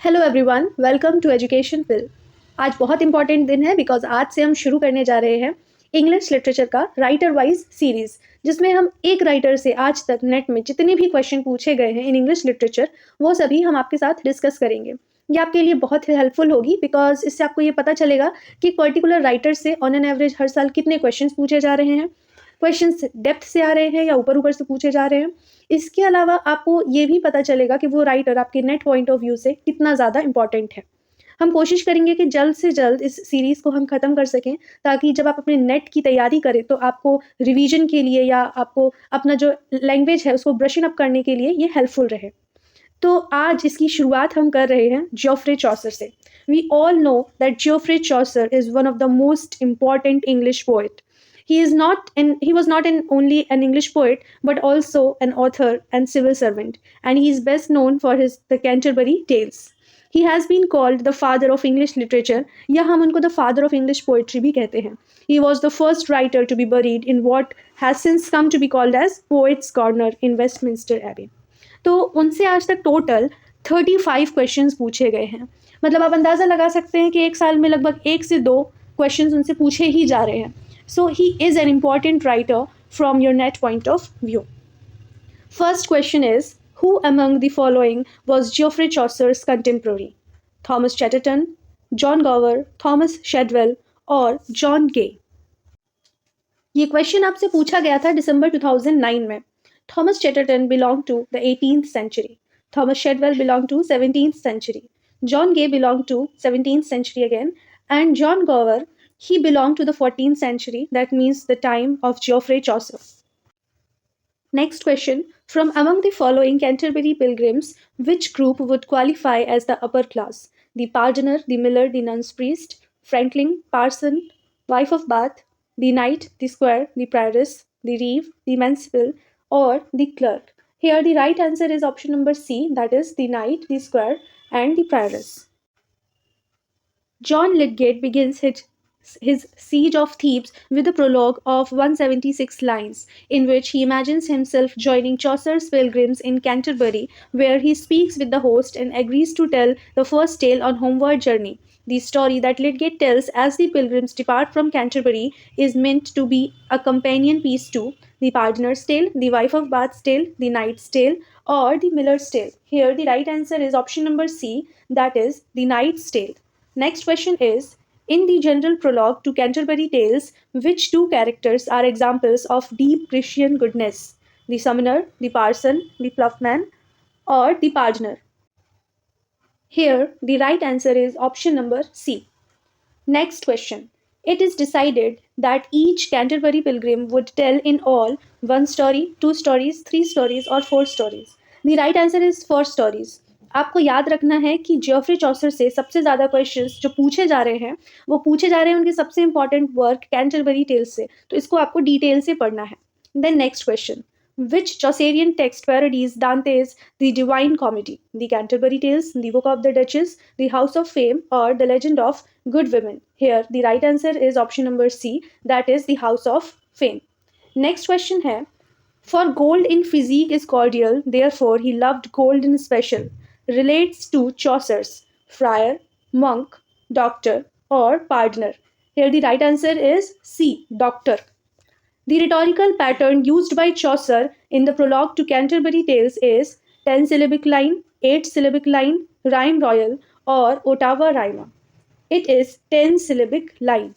Hello everyone, welcome to education pill. आज बहुत important दिन है बिकॉज आज से हम शुरू करने जा रहे हैं इंग्लिश लिटरेचर का राइटर वाइज सीरीज, जिसमें हम एक राइटर से आज तक नेट में जितने भी क्वेश्चन पूछे गए हैं इन इंग्लिश लिटरेचर वो सभी हम आपके साथ डिस्कस करेंगे। ये आपके लिए बहुत हेल्पफुल होगी बिकॉज इससे आपको ये पता चलेगा कि पर्टिकुलर राइटर से ऑन एन एवरेज हर साल कितने क्वेश्चन पूछे जा रहे हैं, क्वेश्चंस डेप्थ से आ रहे हैं या ऊपर ऊपर से पूछे जा रहे हैं। इसके अलावा आपको ये भी पता चलेगा कि वो राइटर आपके नेट पॉइंट ऑफ व्यू से कितना ज़्यादा इंपॉर्टेंट है। हम कोशिश करेंगे कि जल्द से जल्द इस सीरीज़ को हम ख़त्म कर सकें, ताकि जब आप अपने नेट की तैयारी करें तो आपको रिवीजन के लिए या आपको अपना जो लैंग्वेज है उसको ब्रशन अप करने के लिए ये हेल्पफुल रहे। तो आज इसकी शुरुआत हम कर रहे हैं जियोफ्रे चॉसर से। We all know that Geoffrey Chaucer is one of the most important English poet. He was not only an English poet but also an author and civil servant, and he is best known for his the Canterbury Tales. He has been called the father of English literature, या हम उनको the father of English poetry भी कहते हैं. He was the first writer to be buried in what has since come to be called as Poets Corner in Westminster Abbey. तो उनसे आज तक टोटल 35 क्वेश्चंस पूछे गए हैं। मतलब आप अंदाज़ा लगा सकते हैं कि एक साल में लगभग 1 से 2 क्वेश्चंस उनसे पूछे ही जा रहे हैं। So he is an important writer from your net point of view. First question is, who among the following was Geoffrey Chaucer's contemporary? Thomas Chatterton, John Gower, Thomas Shadwell और John Gay? ये question आपसे पूछा गया था दिसंबर 2009 में। Thomas Chatterton belonged to the 18th century. Thomas Shadwell belonged to 17th century. John Gay belonged to 17th century again, and John Gower, he belonged to the 14th century, that means the time of Geoffrey Chaucer. Next question, from among the following Canterbury pilgrims, which group would qualify as the upper class? The pardoner, the miller, the nun's priest, Franklin, parson, wife of Bath, the knight, the squire, the prioress, the reeve, the manciple, or the clerk. Here the right answer is option number C, that is the knight, the squire, and the prioress. John Lydgate begins his Siege of Thieves with a prologue of 176 lines, in which he imagines himself joining Chaucer's pilgrims in Canterbury, where he speaks with the host and agrees to tell the first tale on homeward journey. The story that Lydgate tells as the pilgrims depart from Canterbury is meant to be a companion piece to the Pardoner's Tale, the Wife of Bath's Tale, the Knight's Tale, or the Miller's Tale. Here the right answer is option number C, that is the Knight's Tale. Next question is, in the general prologue to Canterbury Tales, which two characters are examples of deep Christian goodness? The summoner, the parson, the ploughman, or the pardoner? Here, the right answer is option number C. Next question. It is decided that each Canterbury pilgrim would tell in all 1 story, 2 stories, 3 stories, or 4 stories. The right answer is 4 stories. आपको याद रखना है कि जियोफ्री Chaucer से सबसे ज़्यादा questions जो पूछे जा रहे हैं वो पूछे जा रहे हैं उनके सबसे इंपॉर्टेंट वर्क कैंटरबरी टेल्स से, तो इसको आपको डिटेल से पढ़ना है। Then next question, which Chaucerian text parodies Dante's The Divine Comedy? The Canterbury Tales, The Book of the Duchess, The House of Fame, or The Legend of Good Women? Here, the right answer is option number C, that is The House of Fame. Next question है, for gold in physique is cordial, therefore he loved gold in special. Relates to Chaucer's friar, monk, doctor, or pardoner. Here the right answer is C, doctor. The rhetorical pattern used by Chaucer in the prologue to Canterbury Tales is 10-syllabic line, 8-syllabic line, rhyme royal, or ottava rima. It is 10-syllabic line.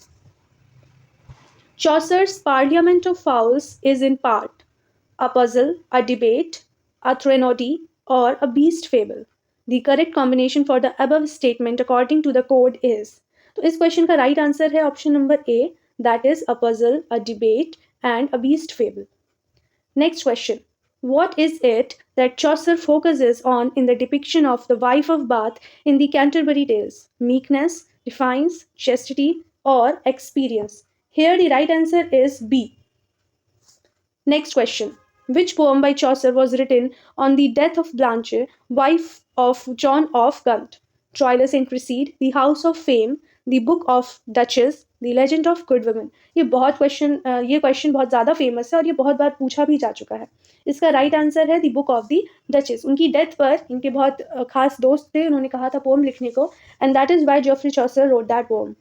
Chaucer's Parliament of Fowls is in part a puzzle, a debate, a threnody, or a beast fable. The correct combination for the above statement according to the code is, तो इस question का right answer है option number A, that is a puzzle, a debate and a beast fable. Next question, what is it that Chaucer focuses on in the depiction of the wife of Bath in the Canterbury Tales? Meekness, defiance, chastity, or experience? Here the right answer is B. Next question, which poem by Chaucer was written on the death of Blanche, wife of John of Gaunt? Troilus and Cresside, The House of Fame, The Book of Duchess, the legend of good women. ये question बहुत ज़्यादा famous है और ये बहुत बार पूछा भी जा चुका है। इसका राइट आंसर है the book of the duchess. उनकी डेथ पर इनके बहुत खास दोस्त थे, उन्होंने कहा था पोम लिखने को, and that is why Geoffrey Chaucer wrote that poem.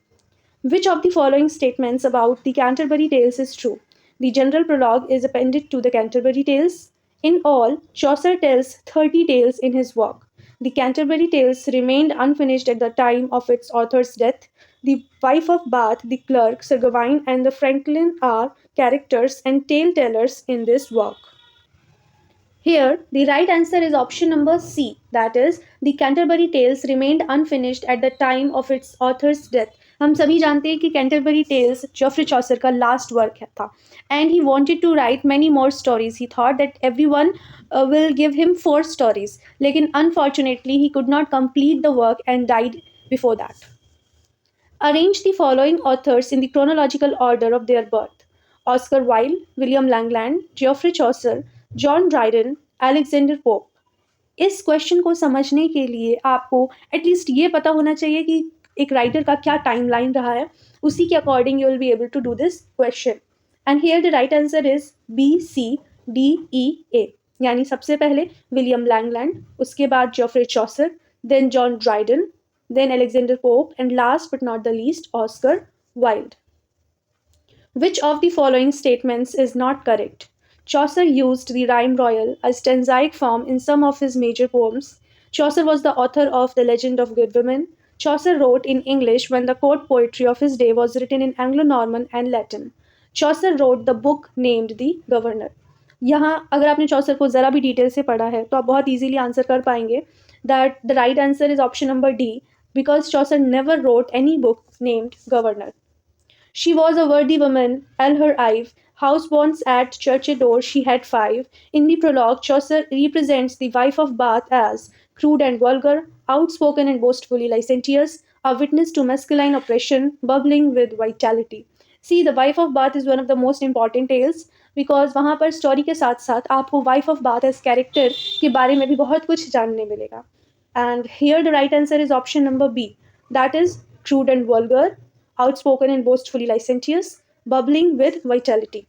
Which of the following statements about the Canterbury Tales is true? The general prologue is appended to the Canterbury Tales. In all, Chaucer tells 30 tales in his work. The Canterbury Tales remained unfinished at the time of its author's death. The wife of Bath, the clerk, Sir Gawain, and the Franklin are characters and tale tellers in this work. Here, the right answer is option number C, that is, the Canterbury Tales remained unfinished at the time of its author's death. हम सभी जानते हैं कि Canterbury Tales Geoffrey Chaucer का last work था, and he wanted to write many more stories. He thought that everyone will give him 4 stories, लेकिन unfortunately he could not complete the work and died before that. Arrange the following authors in the chronological order of their birth: Oscar Wilde, William Langland, Geoffrey Chaucer, John Dryden, Alexander Pope। इस question को समझने के लिए आपको at least ये पता होना चाहिए कि एक राइटर का क्या टाइमलाइन रहा है, उसी के according you will be able to do this question. And here the right answer is BCDEA, यानी सबसे पहले विलियम लैंगलैंड, उसके बाद Geoffrey Chaucer, then John Dryden, then Alexander Pope, and last but not the least, Oscar Wilde. Which of the following statements is not correct? Chaucer used the rhyme royal, a stanzaic form, in some of his major poems. Chaucer was the author of The Legend of Good Women. Chaucer wrote in English when the court poetry of his day was written in Anglo-Norman and Latin. Chaucer wrote the book named The Governor. यहाँ अगर आपने चौसर को ज़रा भी detail से पढ़ा है तो आप बहुत इजीली आंसर कर पाएंगे that the right answer is option number D, because Chaucer never wrote any book named Governor. She was a worthy woman, all her life, houseborns at church door she had 5. In the prologue, Chaucer represents the wife of Bath as crude and vulgar, outspoken and boastfully licentious, a witness to masculine oppression, bubbling with vitality. See, the wife of Bath is one of the most important tales, because वहाँ पर story के साथ साथ आपको wife of Bath as character के बारे में भी बहुत कुछ जानने मिलेगा। And here the right answer is option number B, that is crude and vulgar, outspoken and boastfully licentious, bubbling with vitality.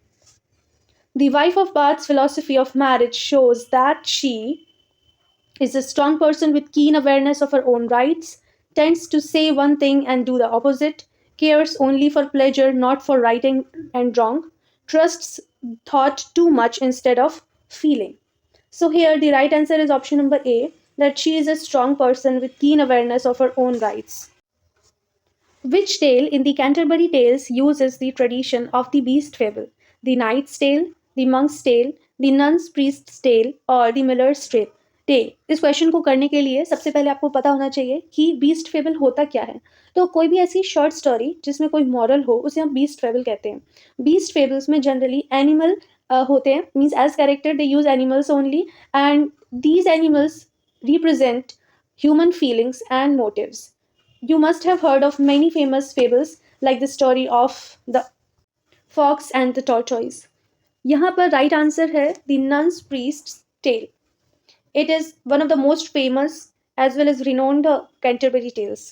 The wife of Bath's philosophy of marriage shows that she is a strong person with keen awareness of her own rights, tends to say one thing and do the opposite, cares only for pleasure, not for right and wrong, trusts thought too much instead of feeling. So here the right answer is option number A, that she is a strong person with keen awareness of her own rights. Which tale in the Canterbury Tales uses the tradition of the beast fable? The knight's tale, the monk's tale, the nun's priest's tale, or the miller's tale? इस question को करने के लिए सबसे पहले आपको पता होना चाहिए कि बीस्ट फेबल होता क्या है। तो कोई भी ऐसी शॉर्ट स्टोरी जिसमें कोई मॉरल हो उसे हम बीस्ट फेबल कहते हैं। बीस्ट फेबल्स में जनरली एनिमल होते हैं, means as character they use animals only, and these animals represent human feelings and motives. You must have heard of many famous fables like the story of the fox and the tortoise. यहाँ पर right answer है the nun's priest's tale. It is one of the most famous as well as renowned Canterbury Tales.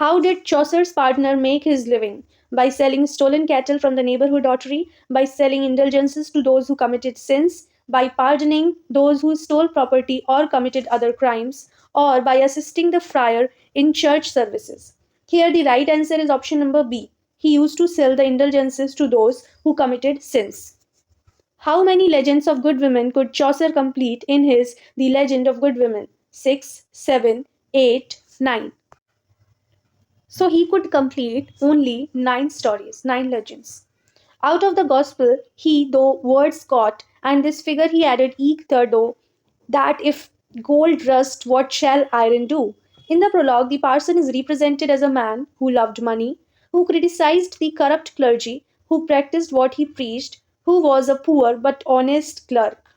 How did Chaucer's partner make his living? By selling stolen cattle from the neighborhood ottery, by selling indulgences to those who committed sins, by pardoning those who stole property or committed other crimes, or by assisting the friar in church services. Here the right answer is option number B. He used to sell the indulgences to those who committed sins. How many legends of good women could Chaucer complete in his The Legend of Good Women? 6, 7, 8, 9. So he could complete only 9 stories, 9 legends. Out of the gospel, he, though words caught, and this figure he added eke thirdo, that if gold rust, what shall iron do? In the prologue, the parson is represented as a man who loved money, who criticized the corrupt clergy, who practiced what he preached, who was a poor but honest clerk.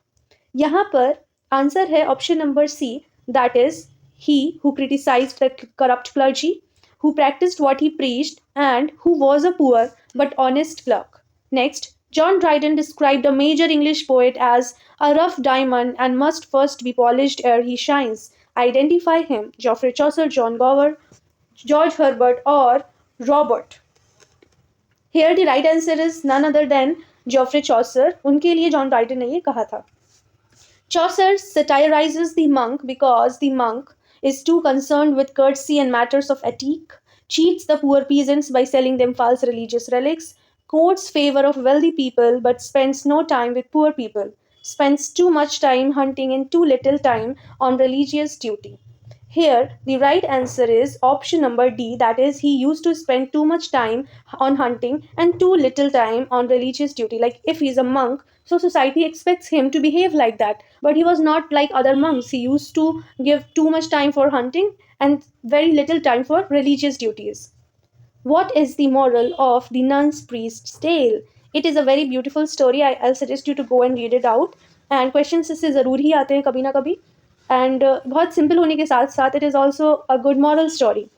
यहाँ पर answer है option number C, that is he who criticized the corrupt clergy, who practiced what he preached, and who was a poor but honest clerk. Next, John Dryden described a major English poet as a rough diamond and must first be polished ere he shines. Identify him: Geoffrey Chaucer, John Gower, George Herbert, or Robert. Here the right answer is none other than Geoffrey Chaucer. उनके लिए John Dryden ने ये कहा था. Chaucer satirizes the monk because the monk is too concerned with courtesy and matters of etiquette, cheats the poor peasants by selling them false religious relics, courts favor of wealthy people but spends no time with poor people, spends too much time hunting and too little time on religious duty. Here, the right answer is option number D, that is, he used to spend too much time on hunting and too little time on religious duty. Like, if he's a monk, so society expects him to behave like that. But he was not like other monks. He used to give too much time for hunting and very little time for religious duties. What is the moral of the nun's priest's tale? It is a very beautiful story. I'll suggest you to go and read it out. And questions इससे ज़रूर ही आते हैं कभी ना कभी. And बहुत simple होने के साथ साथ it is also a good moral story.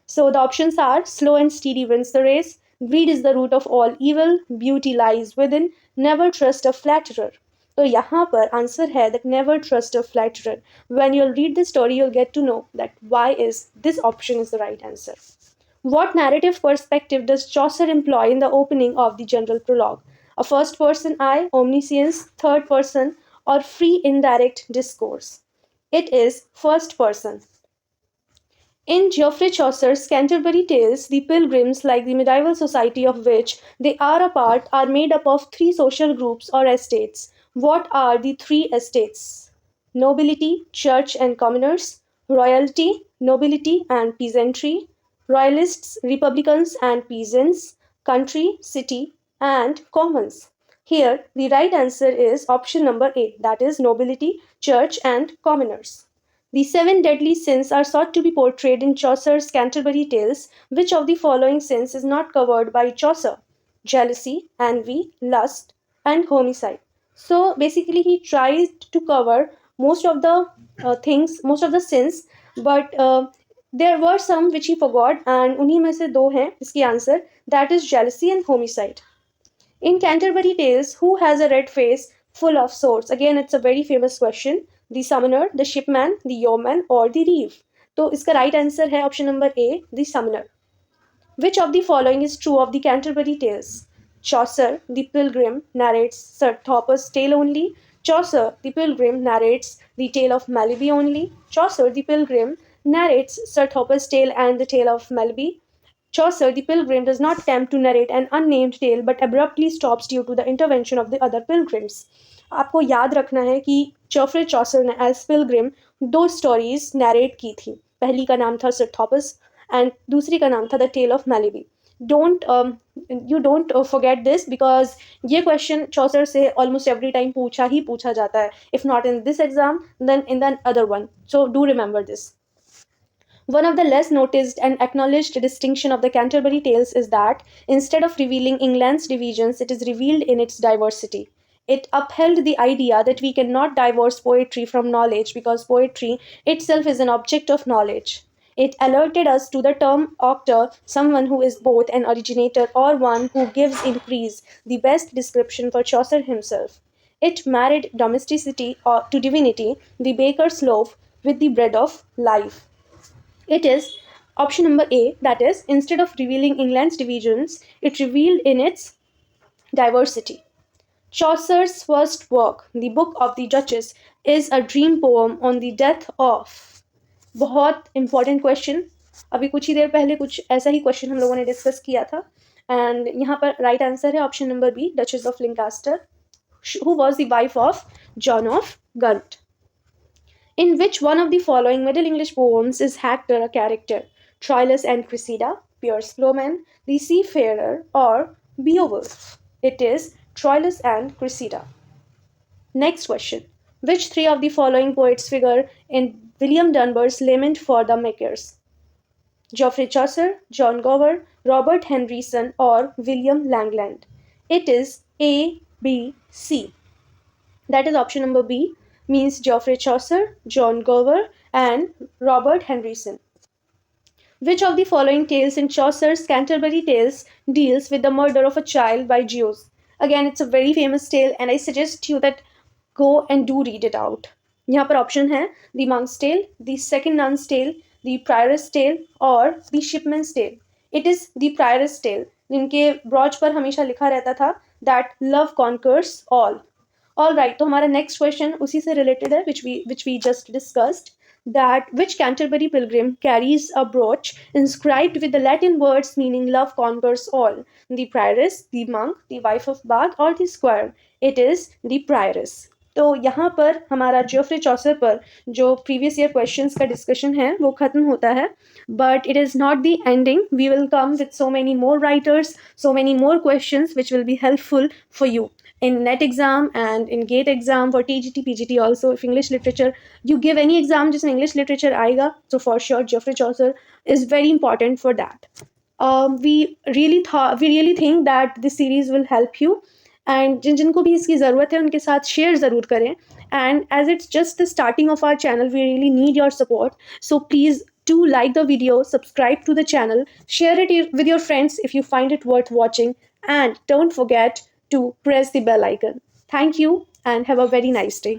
So the options are slow and steady wins the race, greed is the root of all evil, beauty lies within, never trust a flatterer. तो यहाँ पर answer है that never trust a flatterer. When you'll read the story, you'll get to know that why is this option is the right answer. What narrative perspective does Chaucer employ in the opening of the general prologue? A first person I, omniscience, third person, or free indirect discourse? It is first person. In Geoffrey Chaucer's Canterbury Tales, the pilgrims, like the medieval society of which they are a part, are made up of three social groups or estates. What are the three estates? Nobility, church and commoners, royalty, nobility and peasantry, royalists, republicans and peasants, country, city, and commons. Here, the right answer is option number A, that is nobility, church, and commoners. The seven deadly sins are sought to be portrayed in Chaucer's Canterbury Tales. Which of the following sins is not covered by Chaucer? Jealousy, envy, lust, and homicide. So basically, he tries to cover most of the things, most of the sins, but there were some which he forgot, and उन्हीं में से दो हैं इसकी answer, that is jealousy and homicide. In Canterbury Tales, who has a red face full of swords? Again, it's a very famous question. The summoner, the shipman, the yeoman, or the reeve? तो इसका right answer है option number A, the summoner. Which of the following is true of the Canterbury Tales? Chaucer, the pilgrim, narrates Sir Thopas' tale only. Chaucer, the pilgrim, narrates the tale of Melibea only. Chaucer, the pilgrim, narrates Sir Thopas' tale and the tale of Melibea. Chaucer, the pilgrim, does not attempt to narrate an unnamed tale but abruptly stops due to the intervention of the other pilgrims. आपको याद रखना है कि Geoffrey Chaucer ने as Pilgrim दो stories narrate की थी. पहली का नाम था सर थॉमस एंड दूसरी का नाम था the tale of Melibee. You don't forget this because ये क्वेश्चन चॉसर से ऑलमोस्ट एवरी टाइम पूछा जाता है. If not in this exam then in the other one. So do remember this. One of the less noticed and acknowledged distinction of the Canterbury Tales is that instead of revealing England's divisions, it is revealed in its diversity. It upheld the idea that we cannot divorce poetry from knowledge because poetry itself is an object of knowledge. It alerted us to the term auctor, someone who is both an originator or one who gives increase, the best description for Chaucer himself. It married domesticity to divinity, the baker's loaf, with the bread of life. It is option number A, that is, instead of revealing England's divisions, it revealed in its diversity. Chaucer's first work, the Book of the Duchess, is a dream poem on the death of. बहुत important question. अभी कुछ ही देर पहले कुछ ऐसा ही question हम लोगों ने discuss किया था एंड यहाँ पर राइट आंसर है option number B, Duchess of Lancaster, who was the wife of John of Gaunt. In which one of the following Middle English poems is Hector a character? Troilus and Cressida, Piers Plowman, The Seafarer, or Beowulf? It is Troilus and Cressida. Next question. Which three of the following poets figure in William Dunbar's Lament for the Makers? Geoffrey Chaucer, John Gower, Robert Henryson, or William Langland? It is A, B, C. That is option number B, means Geoffrey Chaucer, John Gower, and Robert Henryson. Which of the following tales in Chaucer's Canterbury Tales deals with the murder of a child by Jews? Again, it's a very famous tale and I suggest you that go and do read it out. यहाँ पर option है The Monk's Tale, The Second Nun's Tale, The Prioress Tale, or The Shipman's Tale. It is The Prioress Tale. जिनके brooch पर हमेशा लिखा रहता था that love conquers all. All right, तो हमारा नेक्स्ट क्वेश्चन उसी से रिलेटेड है which we just discussed, that which Canterbury pilgrim carries a brooch inscribed with the Latin words meaning love conquers all? The prioress, the monk, the wife of Bath, or the squire? It is the prioress. तो यहाँ पर हमारा जियोफ्री Chaucer पर जो previous year questions का discussion है वो खत्म होता है, but it is not the ending. We will come with so many more writers, so many more questions which will be helpful for you in net exam and in gate exam for TGT PGT also. If English literature you give any exam जिसमें English literature आएगा, so for sure Geoffrey Chaucer is very important for that. We really think that this series will help you, and जिनको भी इसकी ज़रूरत है उनके साथ share ज़रूर करें. And as it's just the starting of our channel, we really need your support. So please do like the video, subscribe to the channel, share it with your friends if you find it worth watching, and don't forget to press the bell icon. Thank you and have a very nice day.